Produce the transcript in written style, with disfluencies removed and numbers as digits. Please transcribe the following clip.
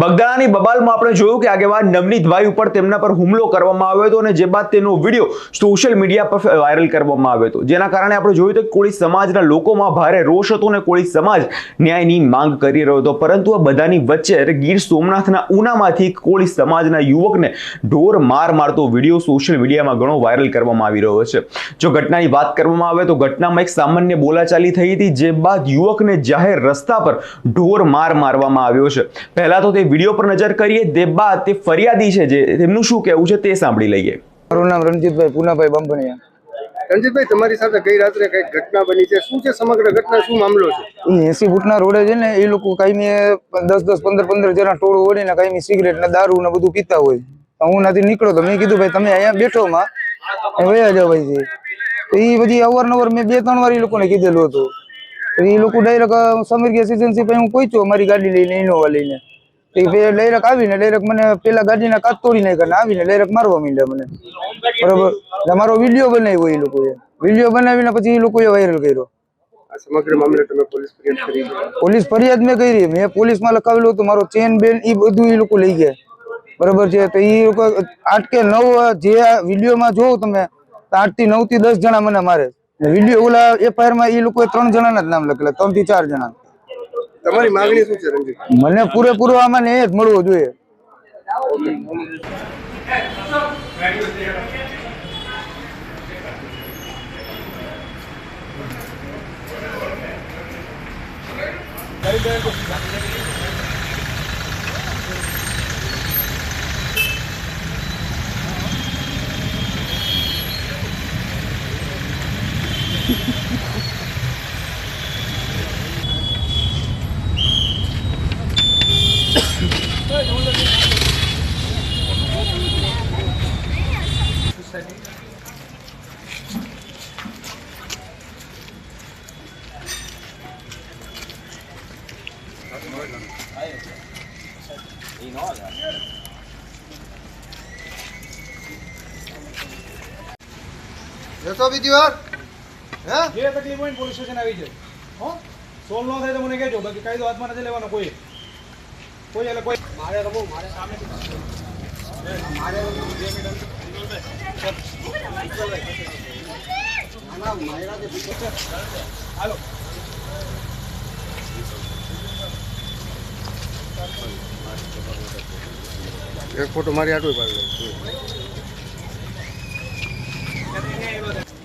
બગદાણાની બબાલમાં આપણે જોયું કે આગેવાન નવનીતભાઈ ઉપર તેમના પર હુમલો કરવામાં આવ્યો હતો અને જે બાદ તેનો વિડીયો સોશિયલ મીડિયા પર વાયરલ કરવામાં આવ્યો હતો, જેના કારણે આપણે જોયું તો કોળી સમાજના લોકોમાં ભારે રોષ હતો અને કોળી સમાજ ન્યાયની માંગ કરી રહ્યો હતો। પરંતુ આ બધાની વચ્ચે ગીર સોમનાથના ઉનામાંથી કોળી સમાજના યુવકને ઢોર માર મારતો વિડીયો સોશિયલ મીડિયામાં ઘણો વાયરલ કરવામાં આવી રહ્યો છે। જો ઘટનાની વાત કરવામાં આવે તો ઘટનામાં એક સામાન્ય બોલાચાલી થઈ હતી, જે બાદ યુવકને જાહેર રસ્તા પર ઢોર માર મારવામાં આવ્યો છે। પહેલા તો તે વિડીયો પર નજર કરીએ, તે બાદ તે ફરિયાદી છે જે તેમનું શું કહેવું છે તે સાંભળી લઈએ। મારું નામ રણજીતભાઈ પુનાભાઈ બાંભણિયા। રણજીતભાઈ, તમારી સાથે ગઈ રાત્રે કઈક ઘટના બની છે, શું છે સમગ્ર ઘટના, શું મામલો છે? એ 80 ફૂટના રોડે છે ને, એ લોકો કાયમી 10-10 15-15 જણા ટોળું ઓળીને કાયમી સિગરેટ ને દારૂ ને બધું પીતા હોય। હું નથી નીકળ્યો તો મેં કીધું ભાઈ તમે અહીંયા બેઠો માં વયા જાવ ભાઈ છે। તો એ બધી અવારનવાર મેં 2-3 વાર એ લોકોને કીધેલું હતું। તો એ લોકો ડાયરેક્ટ સમીર ગેસ એજન્સી પાસે હું પહોંચ્યો મારી ગાડી લઈને, ઇનોવા લઈને। તો એ ડાયરેક્ટ આવીને ડાયરેક્ટ મને પેલા ગાડીના કાચ તોડી નાખ્યા, આવીને ડાયરેક્ટ મારવા માંડ્યા મને, બરાબર। મારો વિડીયો બનાવ્યો, એ લોકોએ વિડીયો બનાવીને પછી એ લોકોએ વાયરલ કર્યો। સમગ્ર મામલે તમે પોલીસ ફરિયાદ કરી? પોલીસ ફરિયાદ મેં કરી, મેં પોલીસમાં લખાવેલું હતું, મારો ચેન બેન એ બધું એ લોકો લઈ ગયા, બરાબર છે। તો એ લોકો 8 કે 9 જે વિડીયોમાં જોવો તમે, 8 થી 9 થી 10 જણા મને મારે। વિડીયો ઓલા એફઆઈઆર માં એ લોકોએ 3 જણાના જ નામ લખેલા, 3 થી 4 જણા। તમારી માંગણી શું છે રણજીત? મને પૂરેપૂરો આમાં ન્યાય જ મળવો જોઈએ। જશો બીજી વાર? હે જે તકલીફ હોય ને પોલીસ સ્ટેશન આવી જાય, હો સોલ્વ ન થાય તો મને કહેજો, બાકી કાયદો હાથમાં નથી લેવાનો કોઈ એટલે કોઈ મારે રમો મારે સામે હાલો એક ફોટો મારી આટલું પાડી લો।